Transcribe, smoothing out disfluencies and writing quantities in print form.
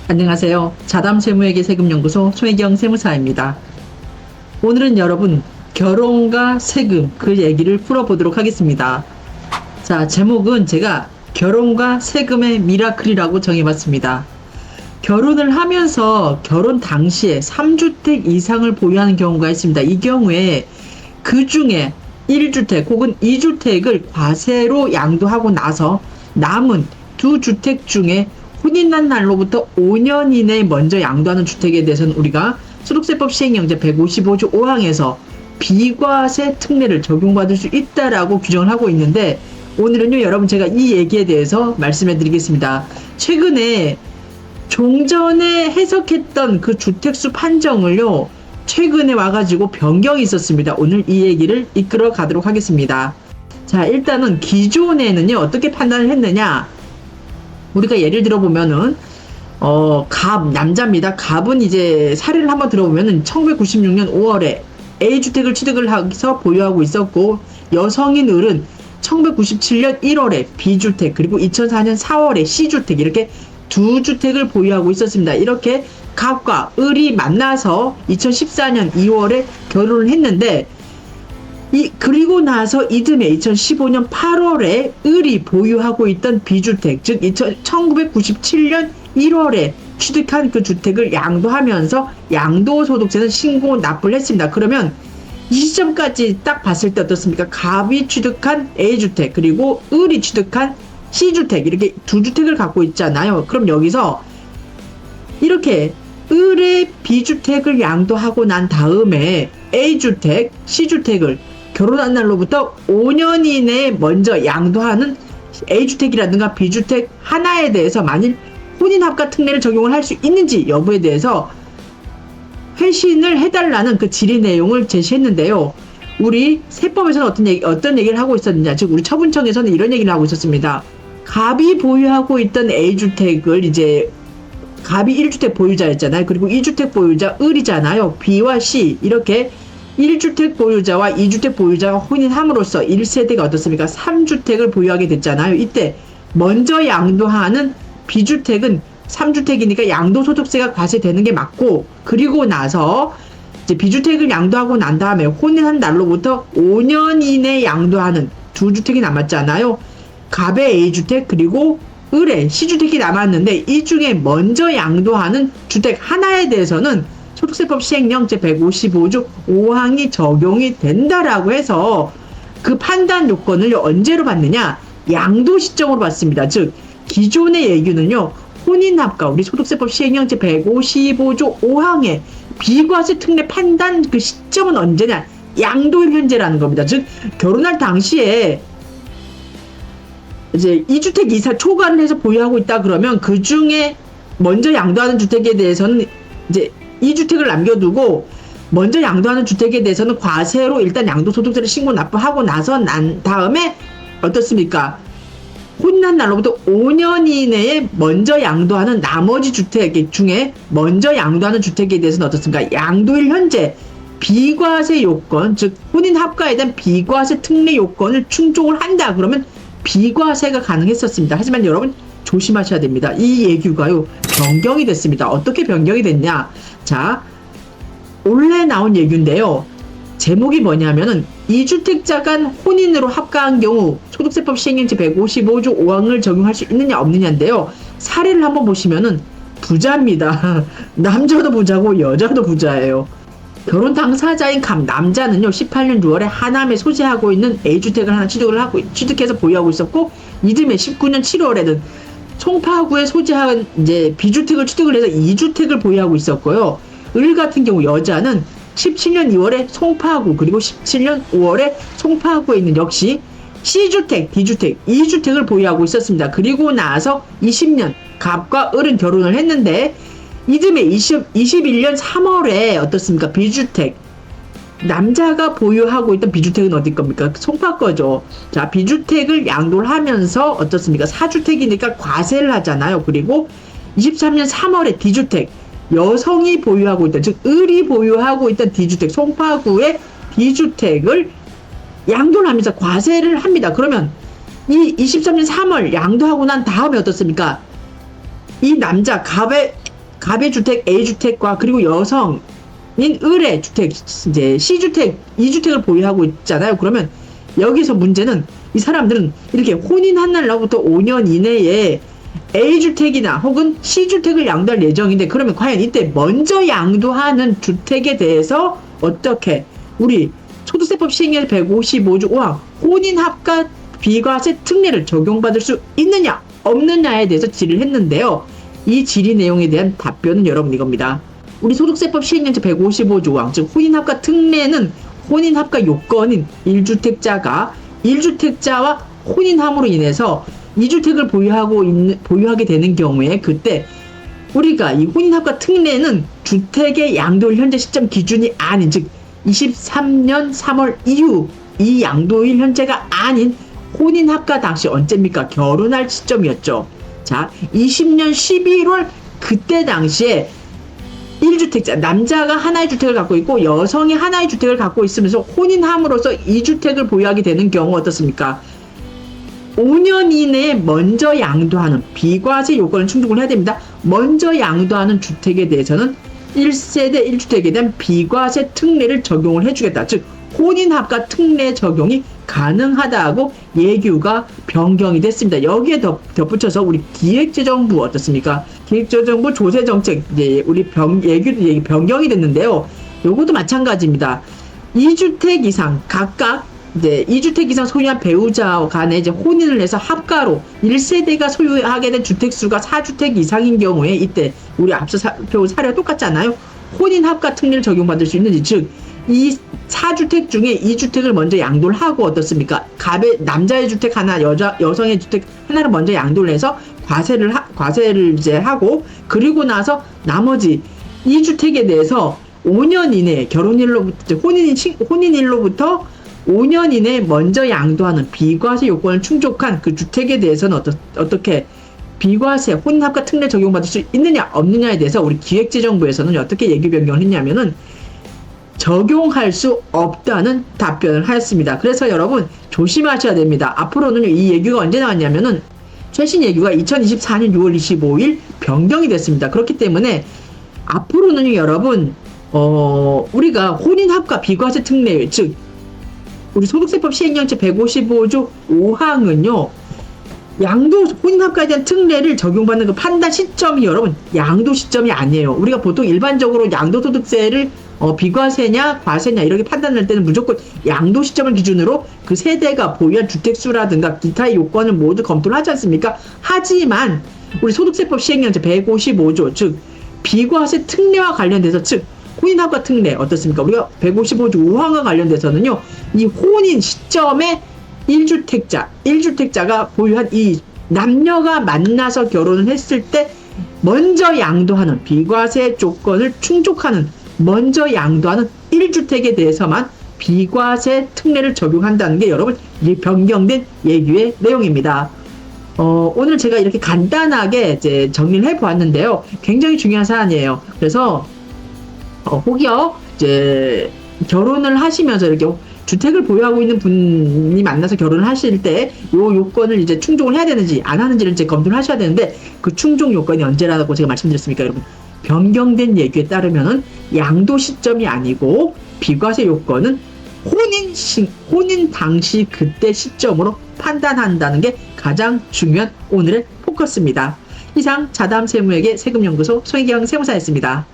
안녕하세요. 자담 세무회계 세금연구소 손혜경 세무사입니다. 오늘은 여러분 결혼과 세금 그 얘기를 풀어보도록 하겠습니다. 자, 제목은 제가 결혼과 세금의 미라클이라고 정해봤습니다. 결혼을 하면서 결혼 당시에 3주택 이상을 보유하는 경우가 있습니다. 이 경우에 그 중에 1주택 혹은 2주택을 과세로 양도하고 나서 남은 2주택 중에 혼인난 날로부터 5년 이내에 먼저 양도하는 주택에 대해서는 우리가 소득세법 시행령제 155조 5항에서 비과세 특례를 적용받을 수 있다라고 규정을 하고 있는데, 오늘은요 여러분 제가 이 얘기에 대해서 말씀해 드리겠습니다. 최근에 종전에 해석했던 그 주택수 판정을요 최근에 와가지고 변경이 있었습니다. 오늘 이 얘기를 이끌어 가도록 하겠습니다. 자, 일단은 기존에는요 어떻게 판단을 했느냐, 우리가 예를 들어보면은 갑, 남자입니다. 갑은 이제 사례를 한번 들어보면은 1996년 5월에 A주택을 취득을 해서 보유하고 있었고, 여성인 을은 1997년 1월에 B주택, 그리고 2004년 4월에 C주택, 이렇게 두 주택을 보유하고 있었습니다. 이렇게 갑과 을이 만나서 2014년 2월에 결혼을 했는데, 그리고 나서 이듬해 2015년 8월에 을이 보유하고 있던 B주택, 즉 1997년 1월에 취득한 그 주택을 양도하면서 양도소득세는 신고 납부를 했습니다. 그러면 이 시점까지 딱 봤을 때 어떻습니까? 갑이 취득한 A주택 그리고 을이 취득한 C주택, 이렇게 두 주택을 갖고 있잖아요. 그럼 여기서 이렇게 을의 B주택을 양도하고 난 다음에 A주택, C주택을 결혼한 날로부터 5년 이내에 먼저 양도하는 A주택이라든가 B주택 하나에 대해서 만일 혼인합과 특례를 적용을 할 수 있는지 여부에 대해서 회신을 해달라는 그 질의 내용을 제시했는데요. 우리 세법에서는 어떤 얘기를 하고 있었느냐, 즉 우리 처분청에서는 이런 얘기를 하고 있었습니다. 갑이 보유하고 있던 A주택을 이제 갑이 1주택 보유자였잖아요. 그리고 2주택 보유자 을이잖아요. B와 C, 이렇게 1주택 보유자와 2주택 보유자가 혼인함으로써 1세대가 어떻습니까? 3주택을 보유하게 됐잖아요. 이때 먼저 양도하는 B주택은 3주택이니까 양도소득세가 과세되는 게 맞고, 그리고 나서 이제 B주택을 양도하고 난 다음에 혼인한 날로부터 5년 이내 양도하는 두 주택이 남았잖아요. 갑의 A주택 그리고 을의 C주택이 남았는데, 이 중에 먼저 양도하는 주택 하나에 대해서는 소득세법 시행령 제155조 5항이 적용이 된다라고 해서 그 판단 요건을 언제로 받느냐, 양도 시점으로 받습니다. 즉 기존의 예규는요 혼인합과 우리 소득세법 시행령 제155조 5항의 비과세 특례 판단 그 시점은 언제냐, 양도일 현재라는 겁니다. 즉 결혼할 당시에 이제 2주택 이상 초과를 해서 보유하고 있다 그러면 그 중에 먼저 양도하는 주택에 대해서는 이제 2주택을 남겨두고, 먼저 양도하는 주택에 대해서는 과세로 일단 양도소득세를 신고 납부하고 나서 난 다음에 어떻습니까? 혼인한 날로부터 5년 이내에 먼저 양도하는 나머지 주택 중에 먼저 양도하는 주택에 대해서는 어떻습니까? 양도일 현재 비과세 요건, 즉 혼인 합가에 대한 비과세 특례 요건을 충족을 한다 그러면 비과세가 가능했었습니다. 하지만 여러분 조심하셔야 됩니다. 이 예규가요 변경이 됐습니다. 어떻게 변경이 됐냐, 자 올해 나온 예규인데요, 제목이 뭐냐면은 2주택자 간 혼인으로 합가한 경우 소득세법 시행령 제155조 5항을 적용할 수 있느냐 없느냐인데요, 사례를 한번 보시면은 부자입니다. 남자도 부자고 여자도 부자예요. 결혼 당사자인 갑 남자는요 18년 6월에 하남에 소재하고 있는 A주택을 하나 취득해서 보유하고 있었고, 이듬해 19년 7월에는 송파구에 소재한 이제 B주택을 취득을 해서 2주택을 보유하고 있었고요. 을 같은 경우 여자는 17년 2월에 송파구 그리고 17년 5월에 송파구에 있는 역시 C주택, D주택, 2주택을 보유하고 있었습니다. 그리고 나서 20년 갑과 을은 결혼을 했는데, 이듬해 21년 3월에 어떻습니까? B주택, 남자가 보유하고 있던 B주택은 어디 겁니까? 송파 거죠. 자, B주택을 양도를 하면서 어떻습니까? 4주택이니까 과세를 하잖아요. 그리고 23년 3월에 D주택, 여성이 보유하고 있던, 즉 을이 보유하고 있던 D주택, 송파구의 D주택을 양도를 하면서 과세를 합니다. 그러면 이 23년 3월 양도하고 난 다음에 어떻습니까? 이 남자 갑의 갑의 주택, A주택과 그리고 여성인 을의 주택, 이제 C주택, E주택을 보유하고 있잖아요. 그러면 여기서 문제는 이 사람들은 이렇게 혼인한 날로부터 5년 이내에 A주택이나 혹은 C주택을 양도할 예정인데, 그러면 과연 이때 먼저 양도하는 주택에 대해서 어떻게 우리 소득세법 시행령 155조 5항 혼인합과 비과세 특례를 적용받을 수 있느냐 없느냐에 대해서 질의를 했는데요. 이 질의 내용에 대한 답변은 여러분 이겁니다. 우리 소득세법 시행령 155조 5항 즉 혼인합과 특례는 혼인합과 요건인 1주택자가 1주택자와 혼인함으로 인해서 2주택을 보유하게 되는 경우에, 그때 우리가 이 혼인합과 특례는 주택의 양도일 현재 시점 기준이 아닌, 즉 23년 3월 이후 이 양도일 현재가 아닌 혼인합과 당시 언제입니까? 결혼할 시점이었죠. 자, 20년 11월 그때 당시에 1주택자, 남자가 하나의 주택을 갖고 있고 여성이 하나의 주택을 갖고 있으면서 혼인함으로써 2주택을 보유하게 되는 경우 어떻습니까? 5년 이내에 먼저 양도하는 비과세 요건을 충족을 해야 됩니다. 먼저 양도하는 주택에 대해서는 1세대 1주택에 대한 비과세 특례를 적용을 해주겠다. 즉 혼인합과 특례 적용이 가능하다고 예규가 변경이 됐습니다. 여기에 덧붙여서 우리 기획재정부 어떻습니까? 기획재정부 조세정책 이제 우리 예규도 변경이 됐는데요. 요것도 마찬가지입니다. 2주택 이상 각각 이제 2주택 이상 소유한 배우자 간에 이제 혼인을 해서 합가로 1세대가 소유하게 된 주택수가 4주택 이상인 경우에 이때 우리 앞서 살펴본 사례와 똑같잖아요. 혼인합과 특례를 적용받을 수 있는지, 즉 이 4주택 중에 2주택을 먼저 양도를 하고 어떻습니까? 남자의 주택 하나, 여성의 주택 하나를 먼저 양도를 해서 과세를 이제 하고, 그리고 나서 나머지 2주택에 대해서 5년 이내에 혼인일로부터 5년 이내에 먼저 양도하는 비과세 요건을 충족한 그 주택에 대해서는 어떻게 비과세 혼인합과 특례 적용받을 수 있느냐 없느냐에 대해서 우리 기획재정부에서는 어떻게 예규 변경을 했냐면은 적용할 수 없다는 답변을 하였습니다. 그래서 여러분 조심하셔야 됩니다. 앞으로는 이 예규가 언제 나왔냐면은 최신 예규가 2024년 6월 25일 변경이 됐습니다. 그렇기 때문에 앞으로는 여러분 우리가 혼인합과 비과세 특례, 즉 우리 소득세법 시행령제 155조 5항은요 혼인합과에 대한 특례를 적용받는 그 판단 시점이 여러분 양도 시점이 아니에요. 우리가 보통 일반적으로 양도소득세를 비과세냐 과세냐 이렇게 판단할 때는 무조건 양도 시점을 기준으로 그 세대가 보유한 주택수라든가 기타의 요건을 모두 검토를 하지 않습니까? 하지만 우리 소득세법 시행령제 155조 즉 비과세 특례와 관련돼서, 즉 혼인합과 특례 어떻습니까? 우리가 155조 5항과 관련돼서는요 이 혼인 시점에 1주택자가 보유한 이 남녀가 만나서 결혼을 했을 때 먼저 양도하는 비과세 조건을 충족하는 먼저 양도하는 1주택에 대해서만 비과세 특례를 적용한다는 게 여러분 이 변경된 예규의 내용입니다. 오늘 제가 이렇게 간단하게 이제 정리를 해보았는데요. 굉장히 중요한 사안이에요. 그래서 혹여 이제 결혼을 하시면서 이렇게 주택을 보유하고 있는 분이 만나서 결혼을 하실 때 요 요건을 이제 충족을 해야 되는지 안 하는지를 이제 검토를 하셔야 되는데, 그 충족 요건이 언제라고 제가 말씀드렸습니까, 여러분? 변경된 예규에 따르면은 양도 시점이 아니고 비과세 요건은 혼인 당시 그때 시점으로 판단한다는 게 가장 중요한 오늘의 포커스입니다. 이상 자담세무에게 세금연구소 송혜경 세무사였습니다.